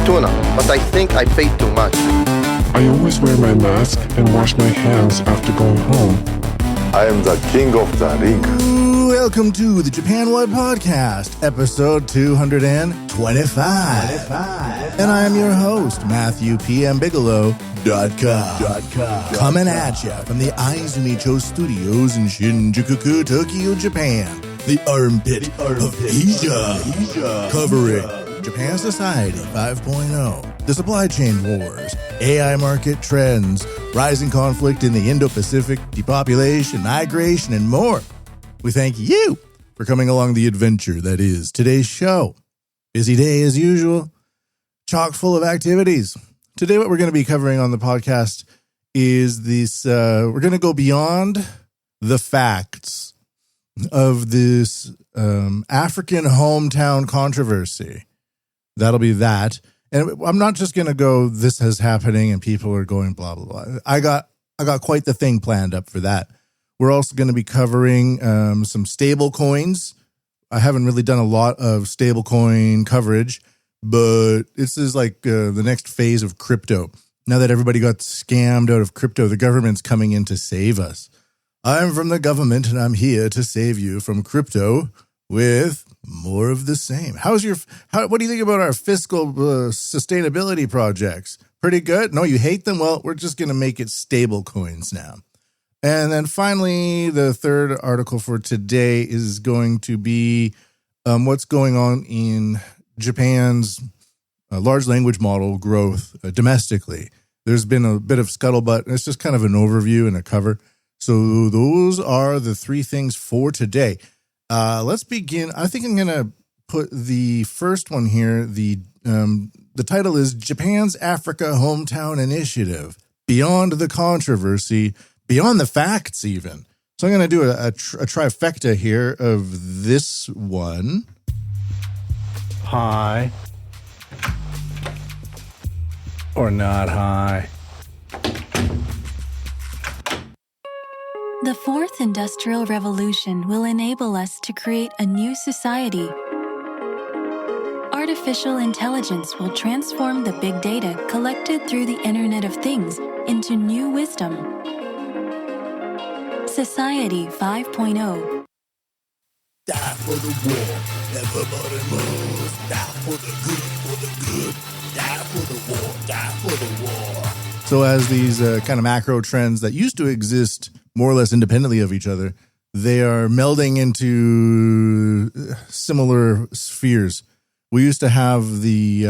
tuna, but I think I paid too much. I always wear my mask and wash my hands after going home. I am the king of the ring. Welcome to the Japan Wut Podcast, episode 225. And I am your host, Matthew P.M. Bigelow.com. Coming at you from the Aizumicho Studios in Shinjuku, Tokyo, Japan. The armpit of Asia. Covering Japan Society 5.0, the supply chain wars, AI market trends, rising conflict in the Indo-Pacific, depopulation, migration, and more. We thank you for coming along the adventure that is today's show. Busy day as usual, chock full of activities. Today what we're going to be covering on the podcast is this, we're going to go beyond the facts of this African hometown controversy. That'll be that. And I'm not just going to go, this is happening and people are going blah, blah, blah. I got quite the thing planned up for that. We're also going to be covering some stable coins. I haven't really done a lot of stablecoin coverage, but this is like the next phase of crypto. Now that everybody got scammed out of crypto, the government's coming in to save us. I'm from the government and I'm here to save you from crypto with more of the same. What do you think about our fiscal sustainability projects? Pretty good? No, you hate them? Well, we're just going to make it stable coins now. And then finally, the third article for today is going to be what's going on in Japan's large language model growth domestically. There's been a bit of scuttlebutt. It's just kind of an overview and a cover. So those are the three things for today. Let's begin. I think I'm going to put the first one here. The title is Japan's Africa Hometown Initiative, Beyond the Controversy, Beyond the Facts even. So I'm going to do a trifecta here of this one. High. Or not high. The fourth industrial revolution will enable us to create a new society. Artificial intelligence will transform the big data collected through the Internet of Things into new wisdom. Society 5.0. Die for the war, everybody move. Die for the good, die for the war, die for the war. So as these kind of macro trends that used to exist more or less independently of each other, they are melding into similar spheres. We used to have these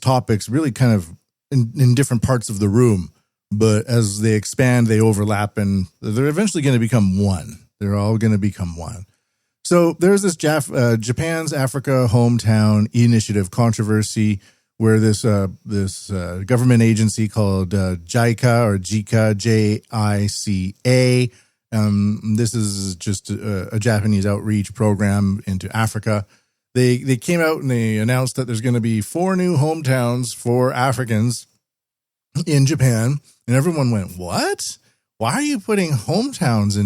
topics really kind of in different parts of the room, but as they expand, they overlap, and they're eventually going to become one. They're all going to become one. So there's this Japan's Africa Hometown Initiative controversy, where this government agency called JICA or JICA, JICA. This is just a Japanese outreach program into Africa. They came out and they announced that there's going to be 4 new hometowns for Africans in Japan. And everyone went, what? Why are you putting hometowns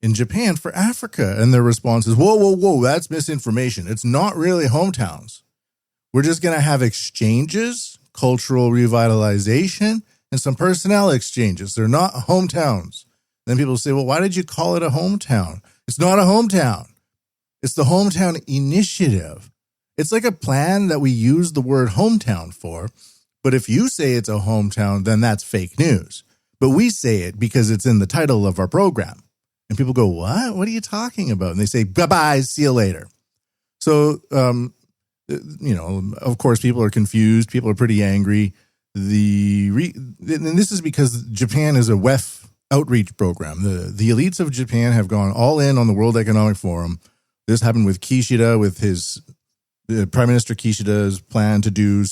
in Japan for Africa? And their response is, whoa, that's misinformation. It's not really hometowns. We're just going to have exchanges, cultural revitalization, and some personnel exchanges. They're not hometowns. Then people say, well, why did you call it a hometown? It's not a hometown. It's the hometown initiative. It's like a plan that we use the word hometown for. But if you say it's a hometown, then that's fake news. But we say it because it's in the title of our program. And people go, what? What are you talking about? And they say, bye-bye, see you later. So, of course, people are confused. People are pretty angry. And this is because Japan is a WEF outreach program. The elites of Japan have gone all in on the World Economic Forum. This happened with Kishida, with his Prime Minister Kishida's plan to do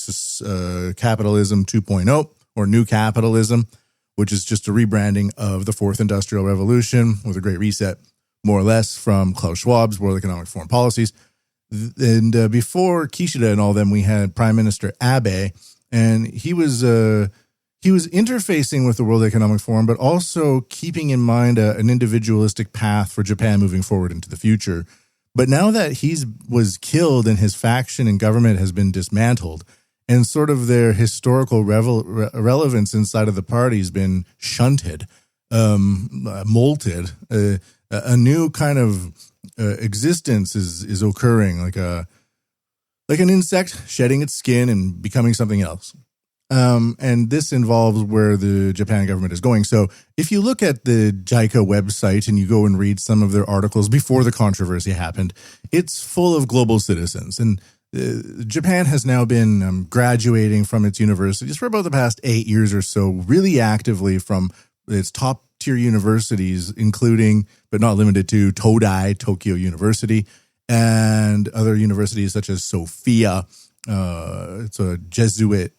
capitalism 2.0 or new capitalism, which is just a rebranding of the Fourth Industrial Revolution with a great reset, more or less, from Klaus Schwab's World Economic Forum policies. And before Kishida and all them, we had Prime Minister Abe, and he was interfacing with the World Economic Forum, but also keeping in mind an individualistic path for Japan moving forward into the future. But now that he was killed and his faction and government has been dismantled, and sort of their historical relevance inside of the party has been shunted, molted. A new kind of existence is occurring, like an insect shedding its skin and becoming something else. And this involves where the Japan government is going. So if you look at the JICA website and you go and read some of their articles before the controversy happened, it's full of global citizens. And Japan has now been graduating from its universities for about the past 8 years or so, really actively from its top tier universities, including, but not limited to, Todai, Tokyo University, and other universities such as Sophia. It's a Jesuit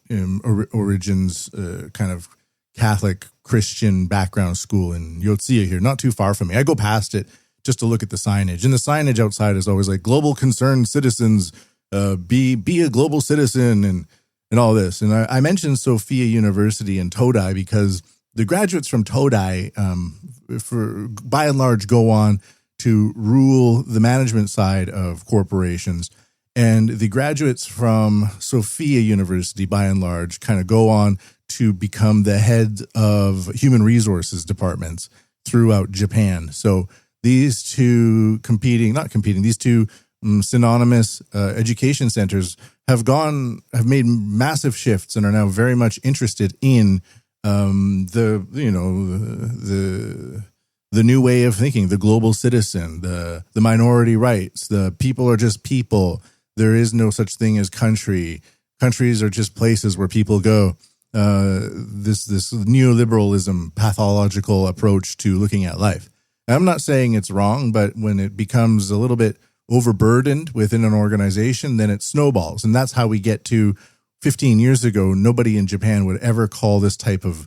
origins kind of Catholic Christian background school in Yotsuya here, not too far from me. I go past it just to look at the signage. And the signage outside is always like, global concerned citizens, be a global citizen and all this. And I mentioned Sophia University and Todai because the graduates from Todai, by and large, go on to rule the management side of corporations. And the graduates from Sophia University, by and large, kind of go on to become the heads of human resources departments throughout Japan. So these two these two synonymous education centers have made massive shifts and are now very much interested in the new way of thinking, the global citizen, the minority rights, the people are just people. There is no such thing as country. Countries are just places where people go. This neoliberalism, pathological approach to looking at life. And I'm not saying it's wrong, but when it becomes a little bit overburdened within an organization, then it snowballs. And that's how we get to 15 years ago, nobody in Japan would ever call this type of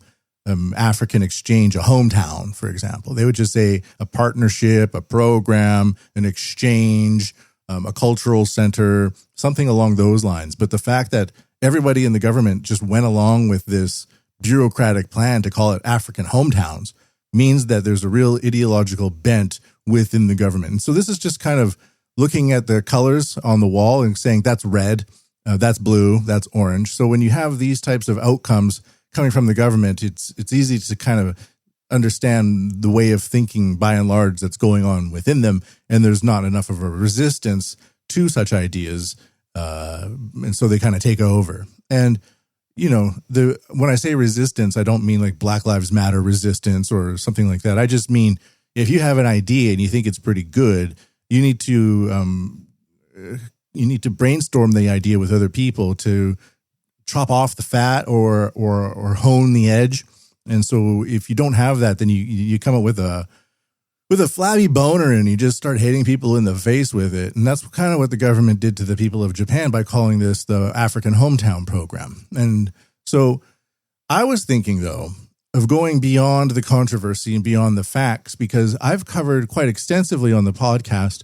African exchange a hometown, for example. They would just say a partnership, a program, an exchange, a cultural center, something along those lines. But the fact that everybody in the government just went along with this bureaucratic plan to call it African hometowns means that there's a real ideological bent within the government. And so this is just kind of looking at the colors on the wall and saying that's red, that's blue, that's orange. So when you have these types of outcomes coming from the government, it's easy to kind of understand the way of thinking by and large that's going on within them, and there's not enough of a resistance to such ideas, and so they kind of take over. And when I say resistance, I don't mean like Black Lives Matter resistance or something like that. I just mean if you have an idea and you think it's pretty good, you need to brainstorm the idea with other people to chop off the fat or hone the edge. And so if you don't have that, then you come up with a flabby boner and you just start hitting people in the face with it. And that's kind of what the government did to the people of Japan by calling this the African Hometown Program. And so I was thinking, though, of going beyond the controversy and beyond the facts, because I've covered quite extensively on the podcast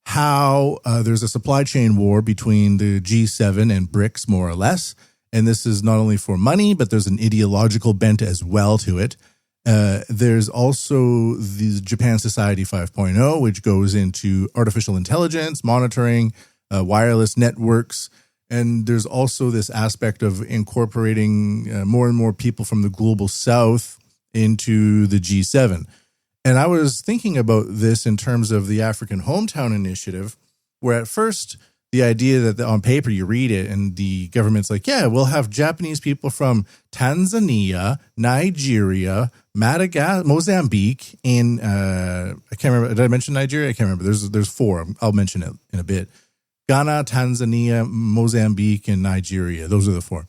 how there's a supply chain war between the G7 and BRICS, more or less. And this is not only for money, but there's an ideological bent as well to it. There's also the Japan Society 5.0, which goes into artificial intelligence, monitoring, wireless networks. And there's also this aspect of incorporating more and more people from the global south into the G7. And I was thinking about this in terms of the African Hometown Initiative, where at first the idea that on paper you read it and the government's like, yeah, we'll have Japanese people from Tanzania, Nigeria, Madagascar, Mozambique, and I can't remember. Did I mention Nigeria? I can't remember. There's four. I'll mention it in a bit. Ghana, Tanzania, Mozambique, and Nigeria. Those are the four.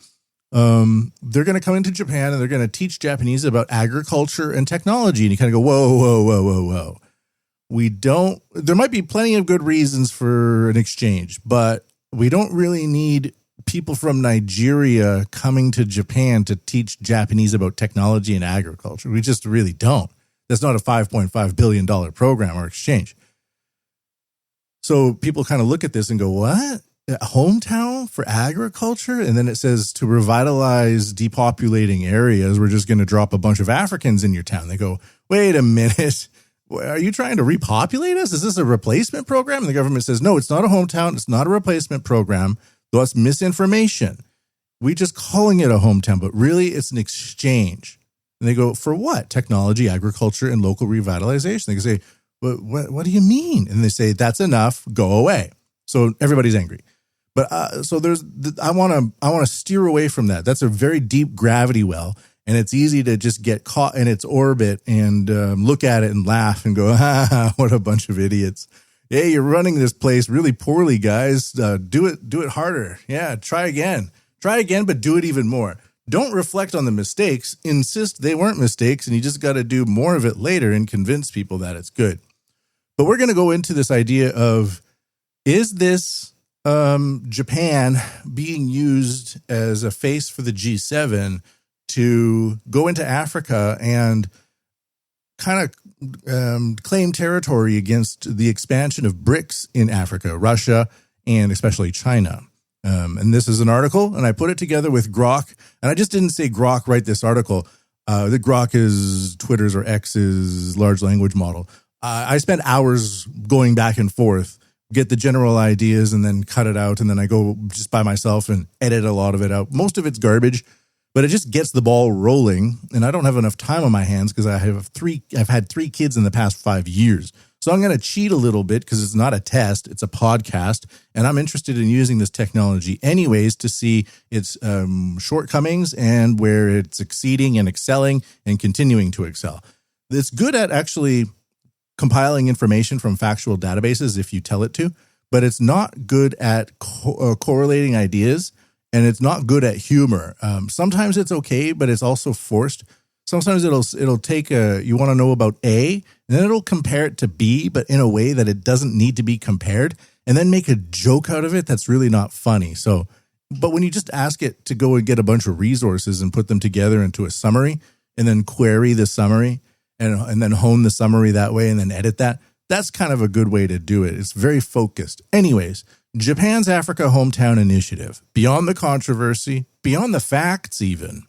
They're going to come into Japan and they're going to teach Japanese about agriculture and technology. And you kind of go, whoa. There might be plenty of good reasons for an exchange, but we don't really need people from Nigeria coming to Japan to teach Japanese about technology and agriculture. We just really don't. That's not a $5.5 billion program or exchange. So people kind of look at this and go, what? A hometown for agriculture? And then it says to revitalize depopulating areas, we're just going to drop a bunch of Africans in your town. They go, wait a minute. Are you trying to repopulate us? Is this a replacement program? And the government says, no, it's not a hometown. It's not a replacement program. That's misinformation. we just calling it a hometown, but really it's an exchange. And they go, for what? Technology, agriculture, and local revitalization. They can say, what do you mean? And they say, that's enough, go away. So everybody's angry. But I want to steer away from that. That's a very deep gravity well. And it's easy to just get caught in its orbit and look at it and laugh and go, what a bunch of idiots. Hey, you're running this place really poorly, guys. Do it harder. Yeah, try again, but do it even more. Don't reflect on the mistakes. Insist they weren't mistakes, and you just got to do more of it later and convince people that it's good. But we're going to go into this idea of, is this Japan being used as a face for the G7 to go into Africa and kind of claim territory against the expansion of BRICS in Africa, Russia, and especially China. And this is an article, and I put it together with Grok. And I just didn't say Grok write this article. The Grok is Twitter's or X's large language model. I spent hours going back and forth, get the general ideas, and then cut it out. And then I go just by myself and edit a lot of it out. Most of it's garbage, but it just gets the ball rolling. And I don't have enough time on my hands because I've had 3 kids in the past 5 years. So I'm going to cheat a little bit because it's not a test, it's a podcast. And I'm interested in using this technology anyways to see its shortcomings and where it's succeeding and excelling and continuing to excel. It's good at actually compiling information from factual databases if you tell it to, but it's not good at correlating ideas, and it's not good at humor. Sometimes it's okay, but it's also forced. Sometimes it'll take you want to know about A, and then it'll compare it to B, but in a way that it doesn't need to be compared, and then make a joke out of it that's really not funny. So, but when you just ask it to go and get a bunch of resources and put them together into a summary, and then query the summary, and then hone the summary that way, and then edit that, that's kind of a good way to do it. It's very focused. Anyways, Japan's Africa Hometown Initiative, beyond the controversy, beyond the facts even.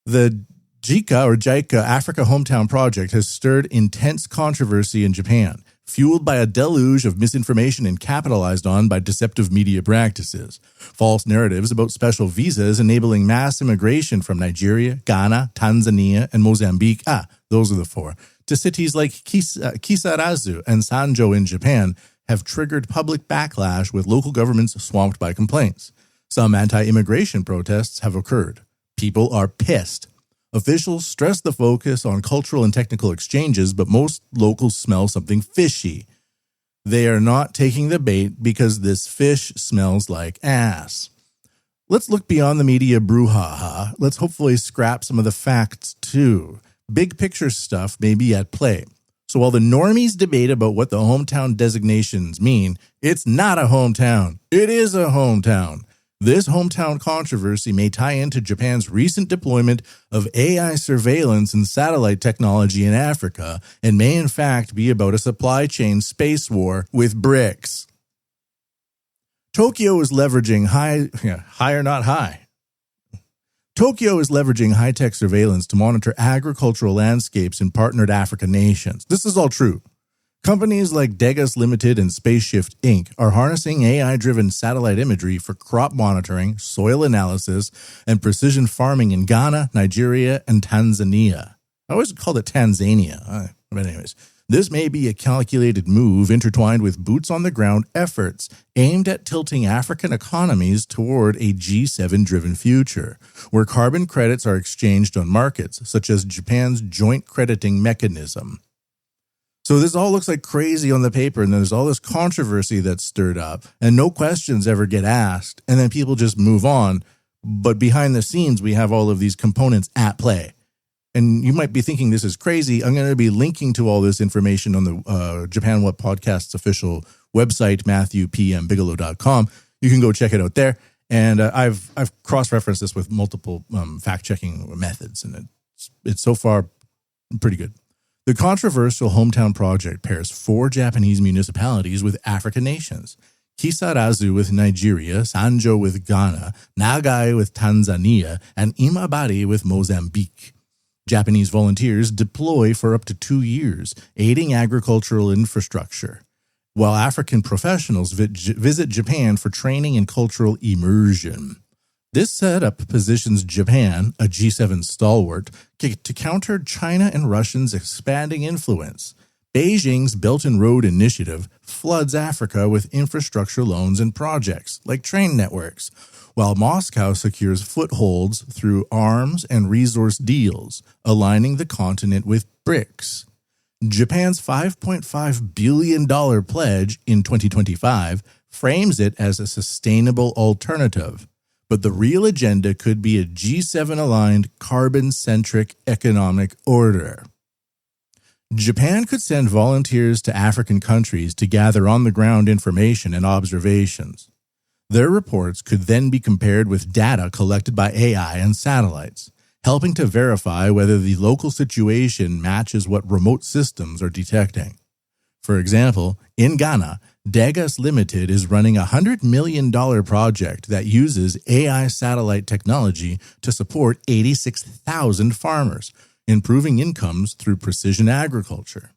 The JICA Africa Hometown Project has stirred intense controversy in Japan, fueled by a deluge of misinformation and capitalized on by deceptive media practices. False narratives about special visas enabling mass immigration from Nigeria, Ghana, Tanzania, and Mozambique, those are the 4, to cities like Kisarazu and Sanjo in Japan have triggered public backlash with local governments swamped by complaints. Some anti-immigration protests have occurred. People are pissed. Officials stress the focus on cultural and technical exchanges, but most locals smell something fishy. They are not taking the bait because this fish smells like ass. Let's look beyond the media brouhaha. Let's hopefully scrap some of the facts too. Big picture stuff may be at play. So while the normies debate about what the hometown designations mean, it's not a hometown. It is a hometown. This hometown controversy may tie into Japan's recent deployment of AI surveillance and satellite technology in Africa and may in fact be about a supply chain space war with BRICS. Tokyo is leveraging high-tech surveillance to monitor agricultural landscapes in partnered African nations. This is all true. Companies like Degas Limited and Spaceshift Inc. are harnessing AI-driven satellite imagery for crop monitoring, soil analysis, and precision farming in Ghana, Nigeria, and Tanzania. I always called it Tanzania. But anyways, this may be a calculated move intertwined with boots-on-the-ground efforts aimed at tilting African economies toward a G7-driven future, where carbon credits are exchanged on markets, such as Japan's joint crediting mechanism. So this all looks like crazy on the paper, and there's all this controversy that's stirred up, and no questions ever get asked, and then people just move on. But behind the scenes, we have all of these components at play. And you might be thinking this is crazy. I'm going to be linking to all this information on the Japan Wut Podcast's official website, MatthewPMBigelow.com. You can go check it out there. And I've cross-referenced this with multiple fact-checking methods, and it's so far pretty good. The controversial hometown project pairs 4 Japanese municipalities with African nations: Kisarazu with Nigeria, Sanjo with Ghana, Nagai with Tanzania, and Imabari with Mozambique. Japanese volunteers deploy for up to 2 years, aiding agricultural infrastructure, while African professionals visit Japan for training and cultural immersion. This setup positions Japan, a G7 stalwart, to counter China and Russia's expanding influence. Beijing's Belt and Road Initiative floods Africa with infrastructure loans and projects, like train networks, while Moscow secures footholds through arms and resource deals, aligning the continent with BRICS. Japan's $5.5 billion pledge in 2025 frames it as a sustainable alternative, but the real agenda could be a G7-aligned, carbon-centric economic order. Japan could send volunteers to African countries to gather on-the-ground information and observations. Their reports could then be compared with data collected by AI and satellites, helping to verify whether the local situation matches what remote systems are detecting. For example, in Ghana, Degas Limited is running a $100 million project that uses AI satellite technology to support 86,000 farmers, improving incomes through precision agriculture.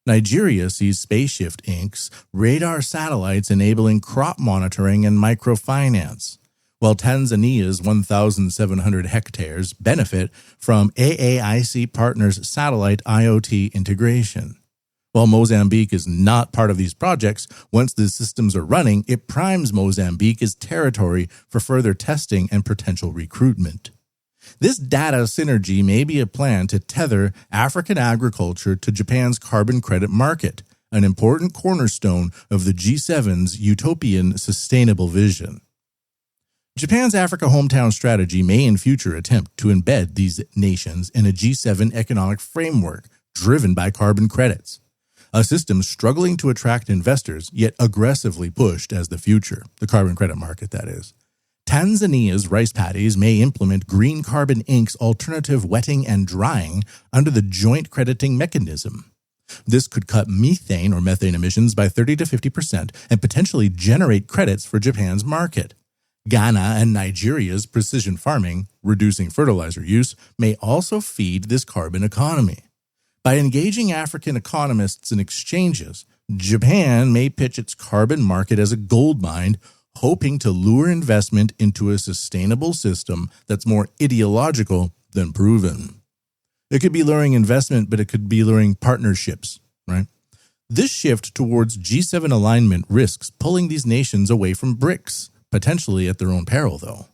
Nigeria sees Spaceshift Inc.'s radar satellites enabling crop monitoring and microfinance, while Tanzania's 1,700 hectares benefit from AAIC Partners' satellite IoT integration. While Mozambique is not part of these projects, once the systems are running, it primes Mozambique as territory for further testing and potential recruitment. This data synergy may be a plan to tether African agriculture to Japan's carbon credit market, an important cornerstone of the G7's utopian sustainable vision. Japan's Africa Hometown strategy may in future attempt to embed these nations in a G7 economic framework driven by carbon credits, a system struggling to attract investors yet aggressively pushed as the future, the carbon credit market, that is. Tanzania's rice paddies may implement Green Carbon Inc.'s alternative wetting and drying under the joint crediting mechanism. This could cut methane or methane emissions by 30 to 50% and potentially generate credits for Japan's market. Ghana and Nigeria's precision farming, reducing fertilizer use, may also feed this carbon economy. By engaging African economists in exchanges, Japan may pitch its carbon market as a gold mine, hoping to lure investment into a sustainable system that's more ideological than proven. It could be luring investment, but it could be luring partnerships, right? This shift towards G7 alignment risks pulling these nations away from BRICS, potentially at their own peril, though.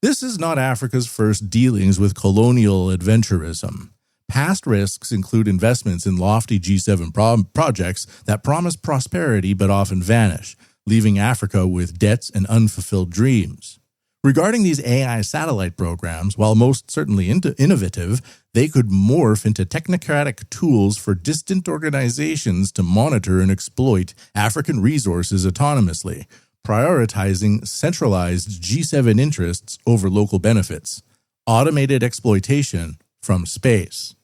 This is not Africa's first dealings with colonial adventurism. Past risks include investments in lofty G7 projects that promise prosperity but often vanish, leaving Africa with debts and unfulfilled dreams. Regarding these AI satellite programs, while most certainly innovative, they could morph into technocratic tools for distant organizations to monitor and exploit African resources autonomously, prioritizing centralized G7 interests over local benefits, automated exploitation from space.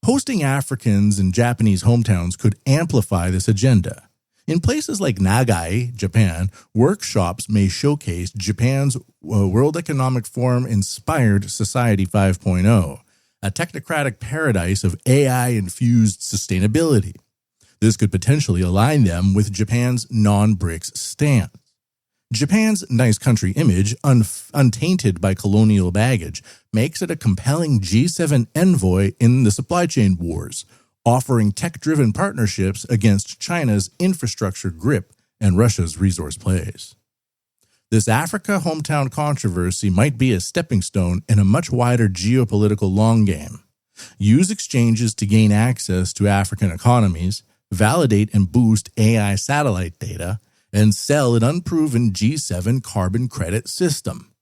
Hosting Africans in Japanese hometowns could amplify this agenda. In places like Nagai, Japan, workshops may showcase Japan's World Economic Forum-inspired Society 5.0, a technocratic paradise of AI-infused sustainability. This could potentially align them with Japan's non-BRICS stance. Japan's nice country image, untainted by colonial baggage, makes it a compelling G7 envoy in the supply chain wars, offering tech-driven partnerships against China's infrastructure grip and Russia's resource plays. This Africa hometown controversy might be a stepping stone in a much wider geopolitical long game. Use exchanges to gain access to African economies, validate and boost AI satellite data, and sell an unproven G7 carbon credit system.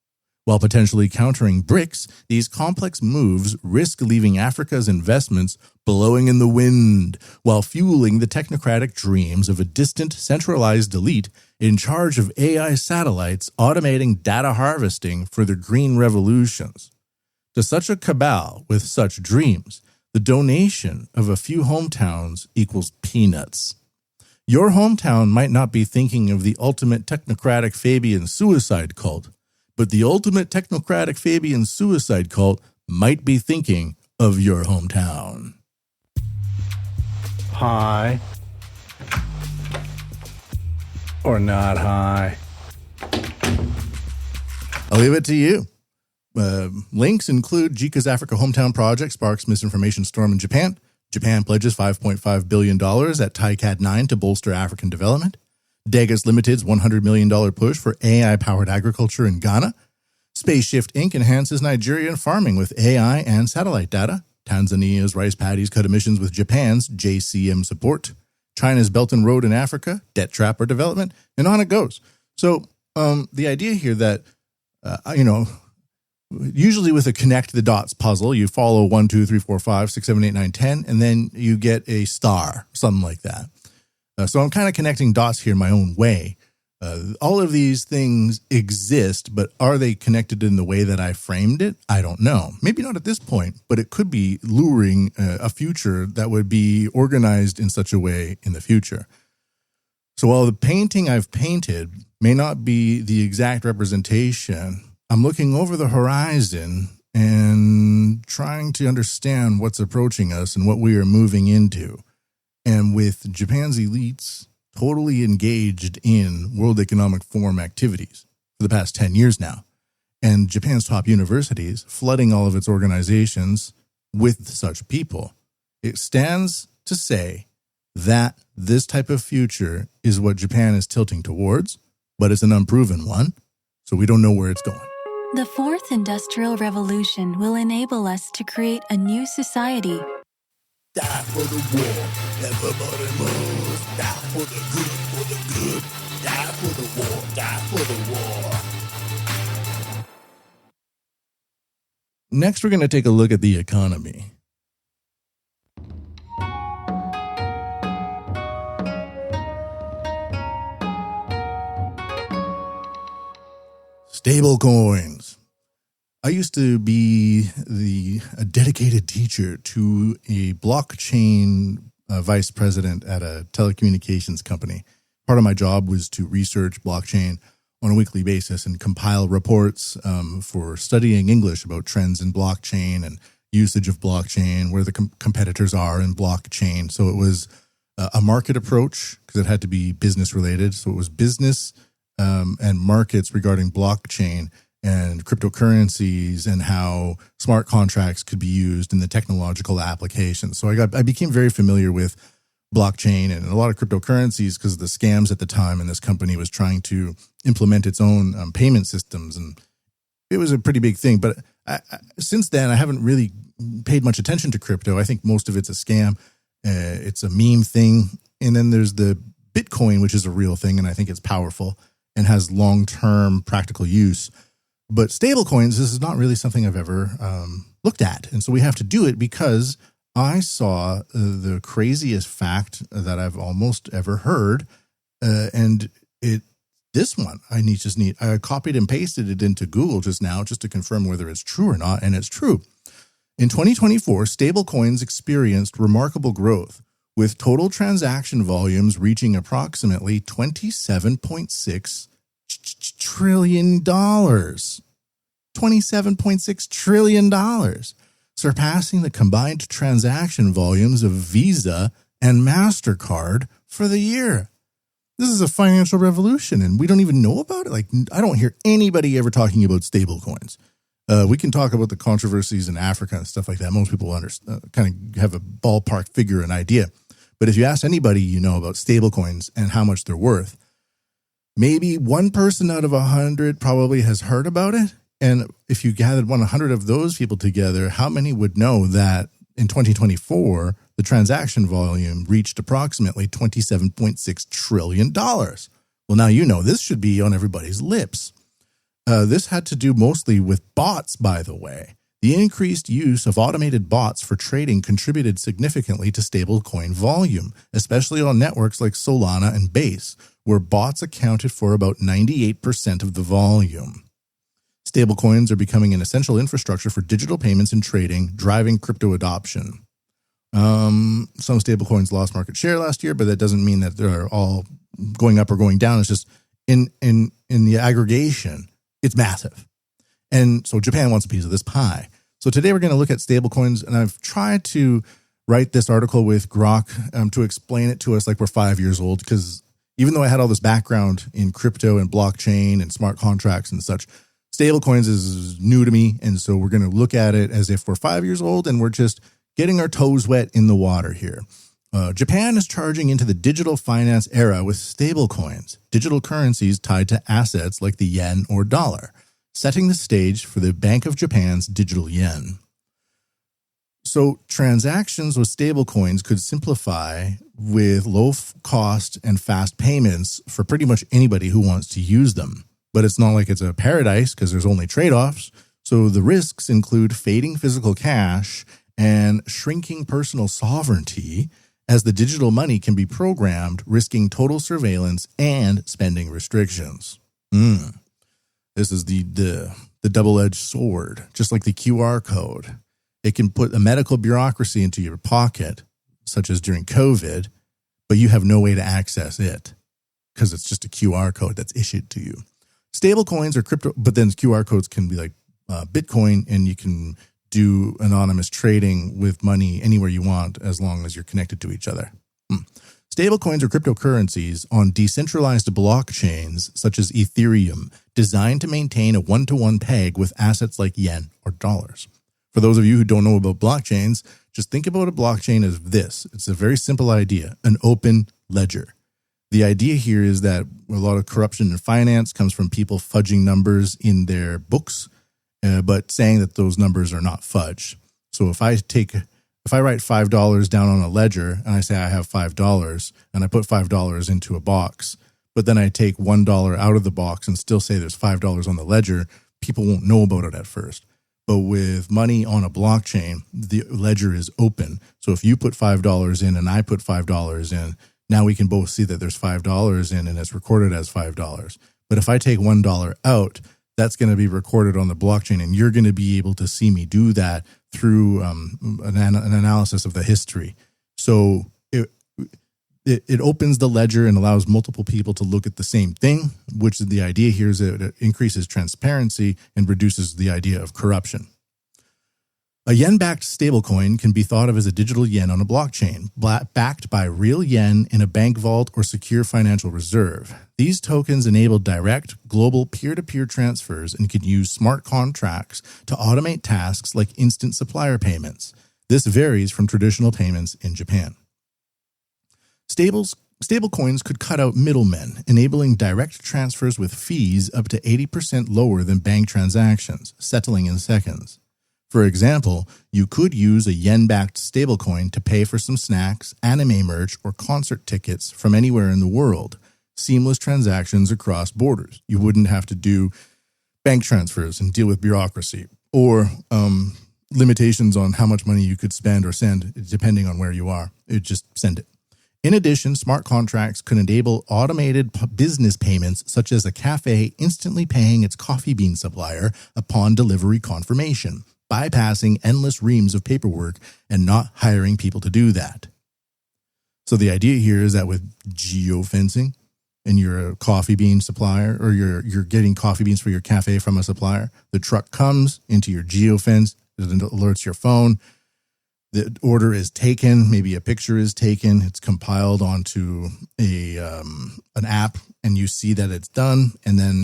While potentially countering BRICS, these complex moves risk leaving Africa's investments blowing in the wind, while fueling the technocratic dreams of a distant, centralized elite in charge of AI satellites automating data harvesting for their green revolutions. To such a cabal with such dreams, the donation of a few hometowns equals peanuts. Your hometown might not be thinking of the ultimate technocratic Fabian suicide cult, but the ultimate technocratic Fabian suicide cult might be thinking of your hometown. High or not high? I'll leave it to you. Links include JICA's Africa Hometown Project sparks misinformation storm in Japan. Japan pledges $5.5 billion at TICAD 9 to bolster African development. Degas Limited's $100 million push for AI-powered agriculture in Ghana. Spaceshift Inc. enhances Nigerian farming with AI and satellite data. Tanzania's rice paddies cut emissions with Japan's JCM support. China's Belt and Road in Africa, debt trap or development, and on it goes. So the idea here that, usually with a connect the dots puzzle, you follow 1, 2, 3, 4, 5, 6, 7, 8, 9, 10, and then you get a star, something like that. So I'm kind of connecting dots here my own way. All of these things exist, but are they connected in the way that I framed it? I don't know. Maybe not at this point, but it could be luring a future that would be organized in such a way in the future. So while the painting I've painted may not be the exact representation, I'm looking over the horizon and trying to understand what's approaching us and what we are moving into. And with Japan's elites totally engaged in World Economic Forum activities for the past 10 years now, and Japan's top universities flooding all of its organizations with such people, it stands to say that this type of future is what Japan is tilting towards, but it's an unproven one, so we don't know where it's going. The fourth industrial revolution will enable us to create a new society. Die for the war, everybody move. Die for the good, die for the war, die for the war. Next, we're going to take a look at the economy. Stablecoins. I used to be a dedicated teacher to a blockchain vice president at a telecommunications company. Part of my job was to research blockchain on a weekly basis and compile reports for studying English about trends in blockchain and usage of blockchain, where the competitors are in blockchain. So it was a market approach because it had to be business related. So it was business and markets regarding blockchain and cryptocurrencies and how smart contracts could be used in the technological applications. So I became very familiar with blockchain and a lot of cryptocurrencies because of the scams at the time, and this company was trying to implement its own payment systems, and it was a pretty big thing. But since then, I haven't really paid much attention to crypto. I think most of it's a scam. It's a meme thing. And then there's the Bitcoin, which is a real thing, and I think it's powerful and has long-term practical use. But stablecoins, this is not really something I've ever looked at. And so we have to do it because I saw the craziest fact that I've almost ever heard. This one, I copied and pasted it into Google just now just to confirm whether it's true or not. And it's true. In 2024, stablecoins experienced remarkable growth, with total transaction volumes reaching approximately $27.6 trillion. $27.6 trillion, surpassing the combined transaction volumes of Visa and MasterCard for the year. This is a financial revolution, and we don't even know about it. Like, I don't hear anybody ever talking about stablecoins. We can talk about the controversies in Africa and stuff like that. Most people kind of have a ballpark figure, an idea. But if you ask anybody you know about stablecoins and how much they're worth, maybe one person out of 100 probably has heard about it. And if you gathered 100 of those people together, how many would know that in 2024, the transaction volume reached approximately $27.6 trillion? Well, now you know this should be on everybody's lips. This had to do mostly with bots, by the way. The increased use of automated bots for trading contributed significantly to stablecoin volume, especially on networks like Solana and Base, where bots accounted for about 98% of the volume. Stablecoins are becoming an essential infrastructure for digital payments and trading, driving crypto adoption. Some stablecoins lost market share last year, but that doesn't mean that they're all going up or going down. It's just in the aggregation, it's massive. And so Japan wants a piece of this pie. So today we're going to look at stablecoins, and I've tried to write this article with Grok to explain it to us like we're 5 years old, because even though I had all this background in crypto and blockchain and smart contracts and such, Stablecoins is new to me, and so we're going to look at it as if we're 5 years old and we're just getting our toes wet in the water here. Japan is charging into the digital finance era with stablecoins, digital currencies tied to assets like the yen or dollar, setting the stage for the Bank of Japan's digital yen. So transactions with stablecoins could simplify with low cost and fast payments for pretty much anybody who wants to use them. But it's not like it's a paradise because there's only trade-offs. So the risks include fading physical cash and shrinking personal sovereignty as the digital money can be programmed, risking total surveillance and spending restrictions. This is the double-edged sword, just like the QR code. It can put a medical bureaucracy into your pocket, such as during COVID, but you have no way to access it because it's just a QR code that's issued to you. Stablecoins are crypto, but then QR codes can be like Bitcoin, and you can do anonymous trading with money anywhere you want as long as you're connected to each other. Stablecoins are cryptocurrencies on decentralized blockchains such as Ethereum, designed to maintain a one-to-one peg with assets like yen or dollars. For those of you who don't know about blockchains, just think about a blockchain as this. It's a very simple idea, an open ledger. The idea here is that a lot of corruption in finance comes from people fudging numbers in their books, but saying that those numbers are not fudged. So if I write $5 down on a ledger and I say I have $5 and I put $5 into a box, but then I take $1 out of the box and still say there's $5 on the ledger, people won't know about it at first. But with money on a blockchain, the ledger is open. So if you put $5 in and I put $5 in, now we can both see that there's $5 in and it's recorded as $5. But if I take $1 out, that's going to be recorded on the blockchain, and you're going to be able to see me do that through an analysis of the history. So it opens the ledger and allows multiple people to look at the same thing, which is the idea here is that it increases transparency and reduces the idea of corruption. A yen-backed stablecoin can be thought of as a digital yen on a blockchain, backed by real yen in a bank vault or secure financial reserve. These tokens enable direct, global peer-to-peer transfers and can use smart contracts to automate tasks like instant supplier payments. This varies from traditional payments in Japan. Stablecoins could cut out middlemen, enabling direct transfers with fees up to 80% lower than bank transactions, settling in seconds. For example, you could use a yen-backed stablecoin to pay for some snacks, anime merch, or concert tickets from anywhere in the world. Seamless transactions across borders. You wouldn't have to do bank transfers and deal with bureaucracy or limitations on how much money you could spend or send depending on where you are. It just send it. In addition, smart contracts could enable automated business payments, such as a cafe instantly paying its coffee bean supplier upon delivery confirmation, bypassing endless reams of paperwork and not hiring people to do that. So the idea here is that with geofencing, and you're a coffee bean supplier, or you're getting coffee beans for your cafe from a supplier, the truck comes into your geofence, it alerts your phone, the order is taken, maybe a picture is taken, it's compiled onto an app, and you see that it's done, and then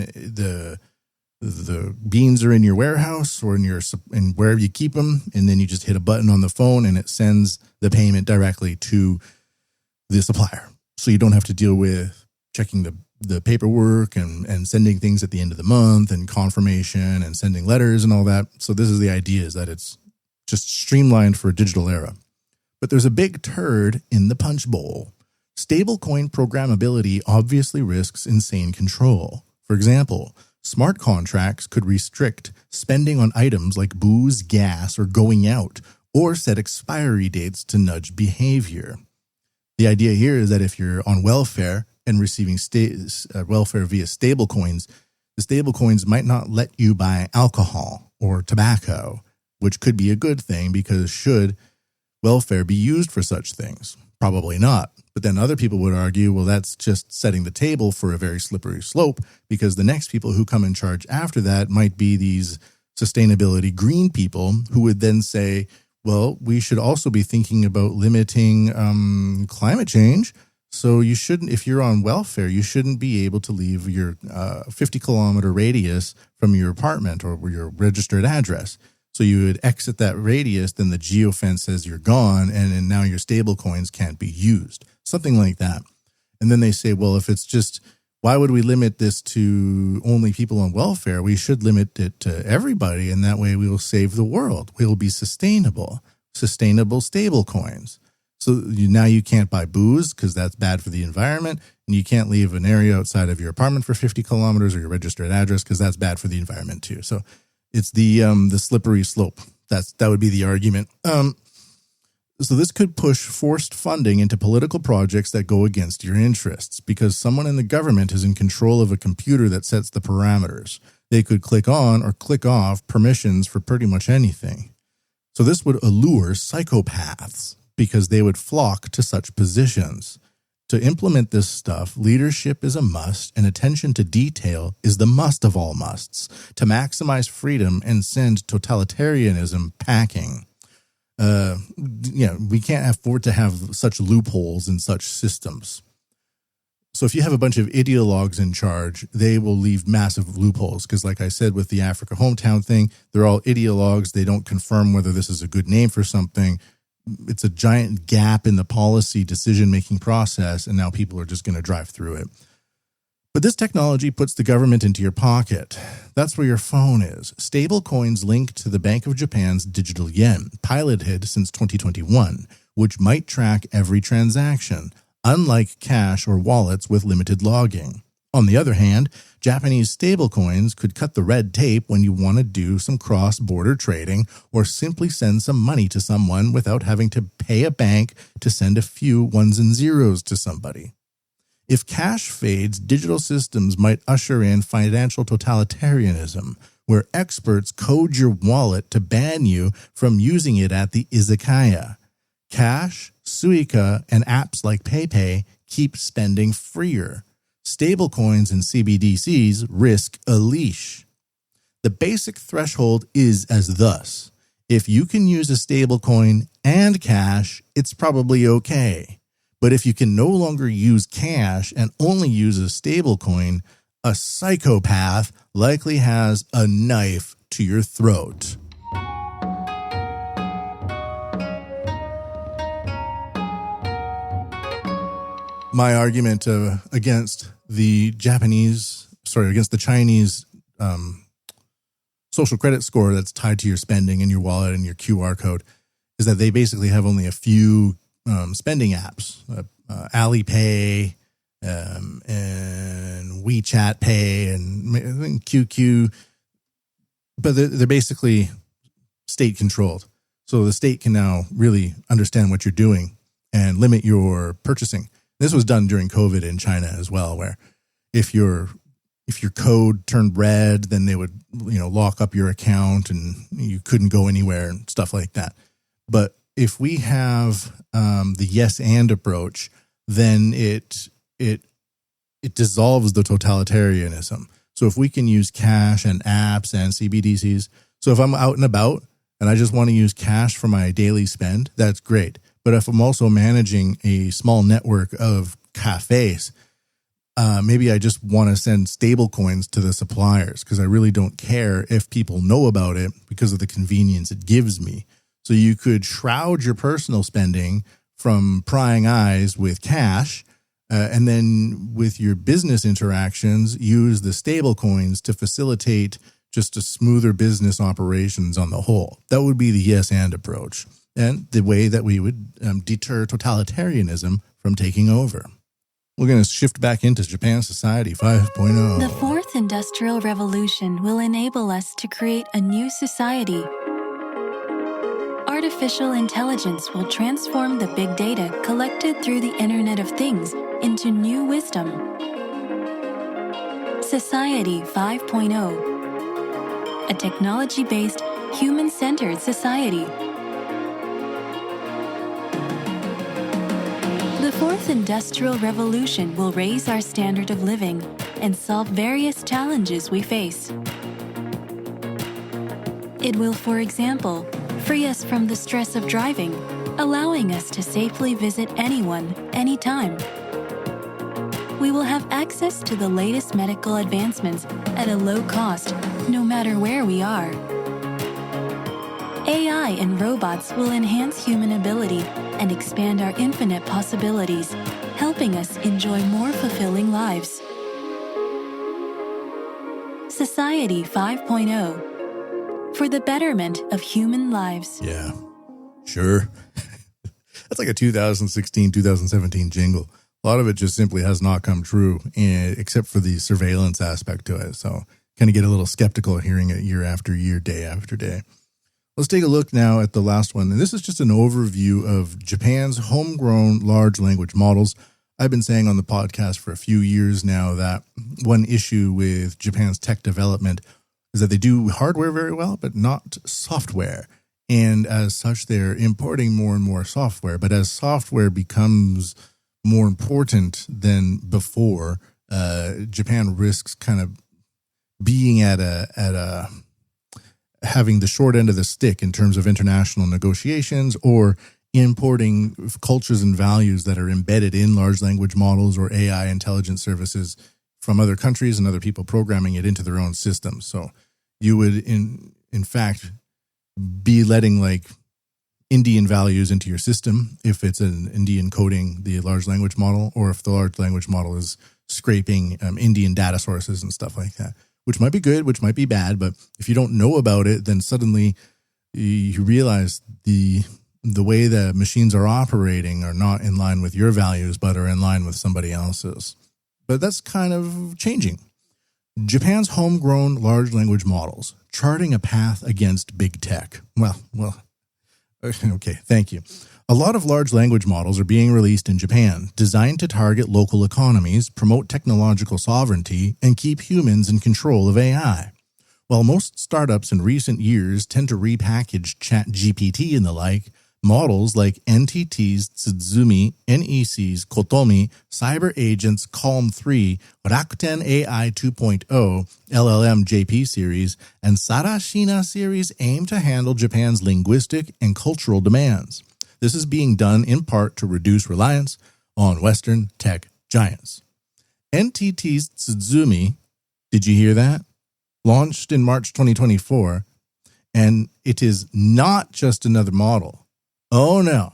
the beans are in your warehouse or in wherever you keep them, and then you just hit a button on the phone and it sends the payment directly to the supplier. So you don't have to deal with checking the paperwork and sending things at the end of the month and confirmation and sending letters and all that. So this is the idea, is that it's just streamlined for a digital era. But there's a big turd in the punch bowl. Stablecoin programmability obviously risks insane control. For example, smart contracts could restrict spending on items like booze, gas, or going out, or set expiry dates to nudge behavior. The idea here is that if you're on welfare and receiving welfare via stablecoins, the stablecoins might not let you buy alcohol or tobacco, which could be a good thing, because should welfare be used for such things? Probably not. But then other people would argue, well, that's just setting the table for a very slippery slope, because the next people who come in charge after that might be these sustainability green people who would then say, well, we should also be thinking about limiting climate change. So you shouldn't, if you're on welfare, you shouldn't be able to leave your 50-kilometer radius from your apartment or your registered address. So you would exit that radius, then the geofence says you're gone, and now your stable coins can't be used. Something like that. And then they say, well, if it's just, why would we limit this to only people on welfare? We should limit it to everybody, and that way we will save the world. We will be sustainable stable coins. So now you can't buy booze because that's bad for the environment, and you can't leave an area outside of your apartment for 50 kilometers or your registered address because that's bad for the environment too. So it's the slippery slope. That would be the argument. So this could push forced funding into political projects that go against your interests because someone in the government is in control of a computer that sets the parameters. They could click on or click off permissions for pretty much anything. So this would allure psychopaths because they would flock to such positions. To implement this stuff, leadership is a must, and attention to detail is the must of all musts to maximize freedom and send totalitarianism packing. We can't afford to have such loopholes in such systems. So if you have a bunch of ideologues in charge, they will leave massive loopholes because, like I said, with the Africa hometown thing, they're all ideologues. They don't confirm whether this is a good name for something. It's a giant gap in the policy decision-making process, and now people are just going to drive through it. But this technology puts the government into your pocket. That's where your phone is. Stable coins linked to the Bank of Japan's digital yen, piloted since 2021, which might track every transaction, unlike cash or wallets with limited logging. On the other hand, Japanese stablecoins could cut the red tape when you want to do some cross-border trading or simply send some money to someone without having to pay a bank to send a few ones and zeros to somebody. If cash fades, digital systems might usher in financial totalitarianism, where experts code your wallet to ban you from using it at the izakaya. Cash, Suica, and apps like PayPay keep spending freer. Stablecoins and CBDCs risk a leash. The basic threshold is as thus. If you can use a stablecoin and cash, it's probably okay. But if you can no longer use cash and only use a stablecoin, a psychopath likely has a knife to your throat. My argument against the Chinese social credit score that's tied to your spending and your wallet and your QR code is that they basically have only a few spending apps, Alipay and WeChat Pay and I think QQ, but they're basically state controlled. So the state can now really understand what you're doing and limit your purchasing. This was done during COVID in China as well, where if your code turned red, then they would lock up your account and you couldn't go anywhere and stuff like that. But if we have the yes and approach, then it dissolves the totalitarianism. So if we can use cash and apps and CBDCs, so if I'm out and about and I just want to use cash for my daily spend, that's great. But if I'm also managing a small network of cafes, maybe I just want to send stable coins to the suppliers because I really don't care if people know about it because of the convenience it gives me. So you could shroud your personal spending from prying eyes with cash, and then with your business interactions, use the stable coins to facilitate just a smoother business operations on the whole. That would be the yes and approach, and the way that we would deter totalitarianism from taking over. We're going to shift back into Japan Society 5.0. The Fourth Industrial Revolution will enable us to create a new society. Artificial intelligence will transform the big data collected through the Internet of Things into new wisdom. Society 5.0, a technology-based, human-centered society. The Fourth Industrial Revolution will raise our standard of living and solve various challenges we face. It will, for example, free us from the stress of driving, allowing us to safely visit anyone, anytime. we will have access to the latest medical advancements at a low cost, no matter where we are. AI and robots will enhance human ability and expand our infinite possibilities, helping us enjoy more fulfilling lives. Society 5.0 for the betterment of human lives. Yeah, sure. That's like a 2016, 2017 jingle. A lot of it just simply has not come true, except for the surveillance aspect to it. So kind of get a little skeptical hearing it year after year, day after day. Let's take a look now at the last one. And this is just an overview of Japan's homegrown large language models. I've been saying on the podcast for a few years now that one issue with Japan's tech development is that they do hardware very well, but not software. And as such, they're importing more and more software. But as software becomes more important than before, Japan risks kind of being at a having the short end of the stick in terms of international negotiations or importing cultures and values that are embedded in large language models or AI intelligence services from other countries and other people programming it into their own systems. So you would, in fact, be letting like Indian values into your system if it's an Indian coding the large language model, or if the large language model is scraping Indian data sources and stuff like that, which might be good, which might be bad. But if you don't know about it, then suddenly you realize the way the machines are operating are not in line with your values, but are in line with somebody else's. But that's kind of changing. Japan's homegrown large language models charting a path against big tech. Well, okay, thank you. A lot of large language models are being released in Japan, designed to target local economies, promote technological sovereignty, and keep humans in control of AI. While most startups in recent years tend to repackage ChatGPT and the like, models like NTT's Tsuzumi, NEC's Kotomi, Cyber Agent's Calm 3, Rakuten AI 2.0, LLM JP series, and Sarashina series aim to handle Japan's linguistic and cultural demands. This is being done in part to reduce reliance on Western tech giants. NTT's Tsuzumi, did you hear that? Launched in March 2024, and it is not just another model. Oh no,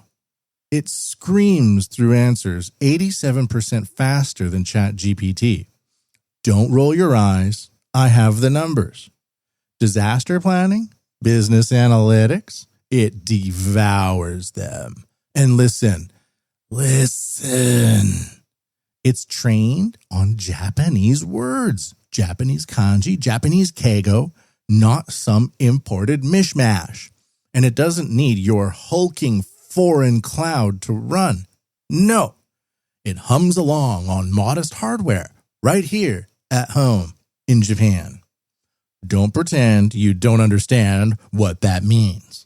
it screams through answers 87% faster than ChatGPT. Don't roll your eyes, I have the numbers. Disaster planning, business analytics, it devours them. And listen, it's trained on Japanese words, Japanese kanji, Japanese keigo, not some imported mishmash. And it doesn't need your hulking foreign cloud to run. No, it hums along on modest hardware right here at home in Japan. Don't pretend you don't understand what that means.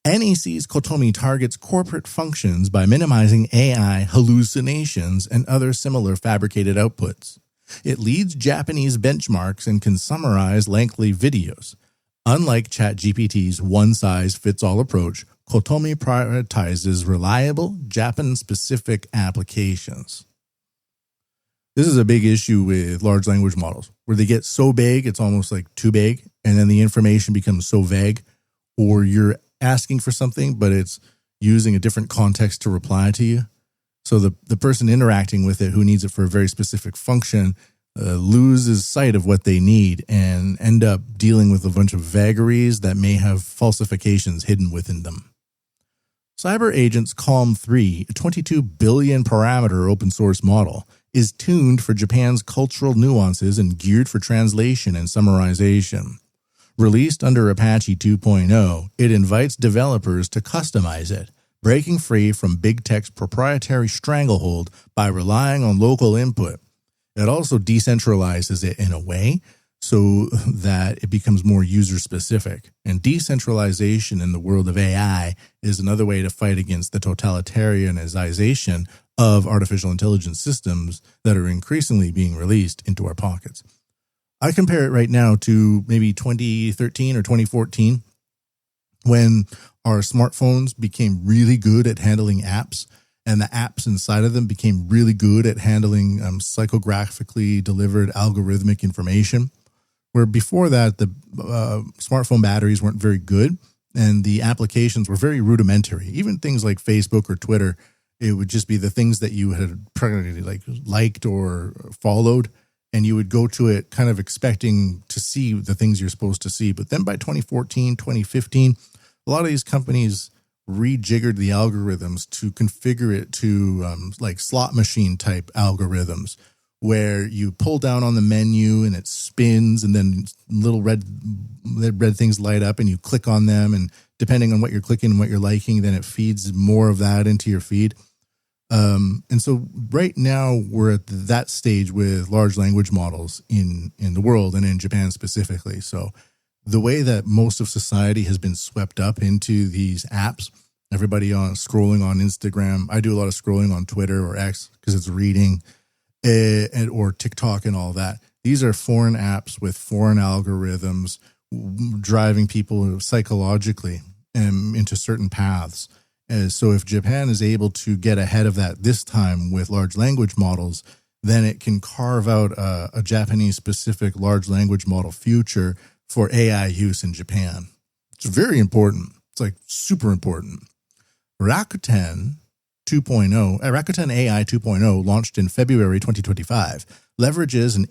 NEC's Kotomi targets corporate functions by minimizing AI hallucinations and other similar fabricated outputs. It leads Japanese benchmarks and can summarize lengthy videos. Unlike ChatGPT's one-size-fits-all approach, Kotomi prioritizes reliable Japan-specific applications. This is a big issue with large language models, where they get so big, it's almost like too big, and then the information becomes so vague, or you're asking for something, but it's using a different context to reply to you. So the person interacting with it who needs it for a very specific function loses sight of what they need and end up dealing with a bunch of vagaries that may have falsifications hidden within them. Cyber Agent's Calm 3, a 22 billion parameter open source model, is tuned for Japan's cultural nuances and geared for translation and summarization. Released under Apache 2.0, it invites developers to customize it, breaking free from big tech's proprietary stranglehold by relying on local input. It also decentralizes it in a way so that it becomes more user-specific. And decentralization in the world of AI is another way to fight against the totalitarianization of artificial intelligence systems that are increasingly being released into our pockets. I compare it right now to maybe 2013 or 2014 when our smartphones became really good at handling apps and the apps inside of them became really good at handling psychographically delivered algorithmic information. Where before that, the smartphone batteries weren't very good, and the applications were very rudimentary. Even things like Facebook or Twitter, it would just be the things that you had probably liked or followed, and you would go to it kind of expecting to see the things you're supposed to see. But then by 2014, 2015, a lot of these companies rejiggered the algorithms to configure it to like slot machine type algorithms, where you pull down on the menu and it spins, and then little red things light up and you click on them, and depending on what you're clicking and what you're liking, then it feeds more of that into your feed. And so right now we're at that stage with large language models in the world and in Japan specifically. So the way that most of society has been swept up into these apps, everybody scrolling on Instagram. I do a lot of scrolling on Twitter or X because it's reading, or TikTok and all that. These are foreign apps with foreign algorithms driving people psychologically into certain paths. So if Japan is able to get ahead of that this time with large language models, then it can carve out a Japanese-specific large language model future for AI use in Japan. It's very important. It's like super important. Rakuten AI 2.0, launched in February 2025, leverages an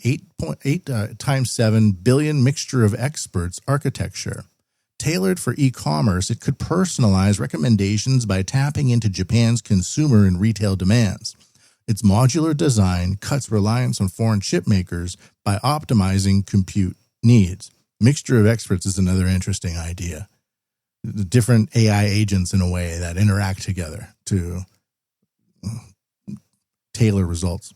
8 times 7 billion mixture of experts architecture. Tailored for e-commerce, it could personalize recommendations by tapping into Japan's consumer and retail demands. Its modular design cuts reliance on foreign chip makers by optimizing compute needs. Mixture of experts is another interesting idea. The different AI agents, in a way, that interact together to tailor results.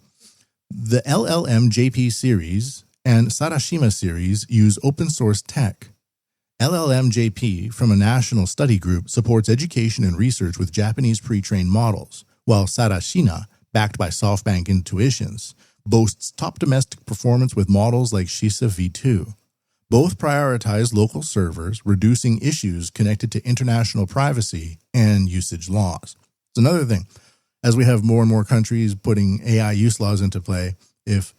The LLM JP series and Sarashima series use open source tech. LLM JP, from a national study group, supports education and research with Japanese pre-trained models, while Sarashina, backed by SoftBank Intuitions, boasts top domestic performance with models like Shisa V2. Both prioritize local servers, reducing issues connected to international privacy and usage laws. It's another thing. As we have more and more countries putting AI use laws into play, if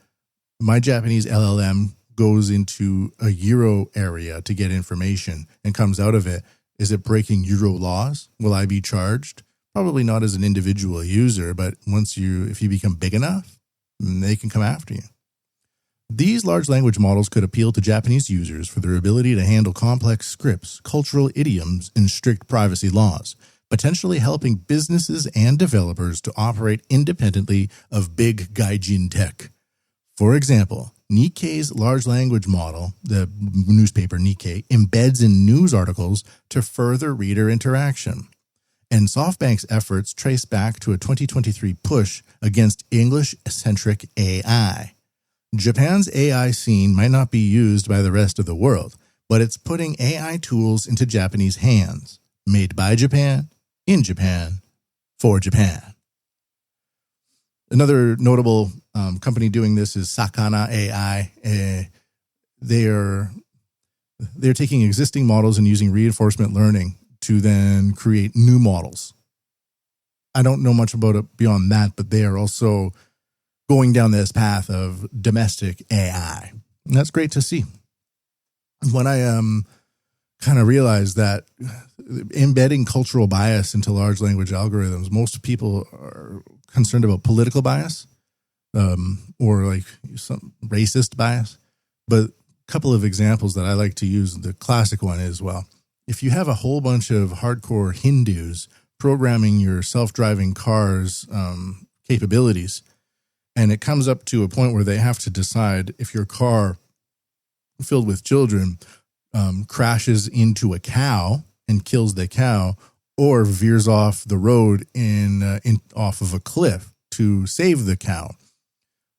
my Japanese LLM goes into a Euro area to get information and comes out of it, is it breaking Euro laws? Will I be charged? Probably not as an individual user, but if you become big enough, they can come after you. These large language models could appeal to Japanese users for their ability to handle complex scripts, cultural idioms, and strict privacy laws, potentially helping businesses and developers to operate independently of big gaijin tech. For example, Nikkei's large language model, the newspaper Nikkei, embeds in news articles to further reader interaction. And SoftBank's efforts trace back to a 2023 push against English-centric AI. Japan's AI scene might not be used by the rest of the world, but it's putting AI tools into Japanese hands, made by Japan, in Japan, for Japan. Another notable company doing this is Sakana AI. They're taking existing models and using reinforcement learning to then create new models. I don't know much about it beyond that, but they are also going down this path of domestic AI. And that's great to see. When I kind of realized that embedding cultural bias into large language algorithms, most people are concerned about political bias or like some racist bias. But a couple of examples that I like to use, the classic one is, well, if you have a whole bunch of hardcore Hindus programming your self-driving cars capabilities, and it comes up to a point where they have to decide if your car filled with children crashes into a cow and kills the cow, or veers off the road off of a cliff to save the cow.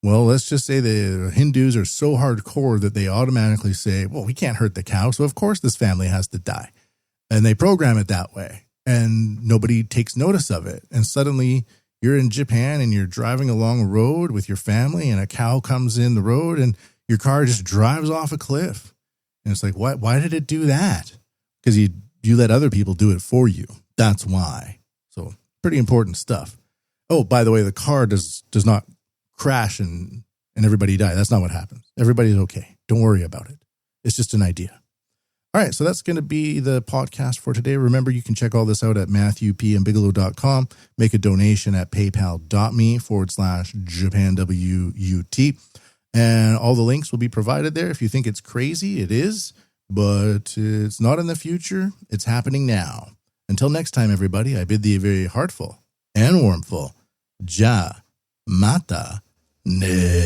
Well, let's just say the Hindus are so hardcore that they automatically say, well, we can't hurt the cow, so of course this family has to die. And they program it that way, and nobody takes notice of it. And suddenly you're in Japan and you're driving along a road with your family, and a cow comes in the road and your car just drives off a cliff. And it's like, why did it do that? Because you let other people do it for you. That's why. So pretty important stuff. Oh, by the way, the car does not crash and everybody die. That's not what happens. Everybody's okay. Don't worry about it. It's just an idea. All right, so that's going to be the podcast for today. Remember, you can check all this out at MatthewPandBigelow.com. Make a donation at paypal.me/JapanWUT. And all the links will be provided there. If you think it's crazy, it is, but it's not in the future. It's happening now. Until next time, everybody, I bid thee a very heartful and warmful Ja Mata Ne.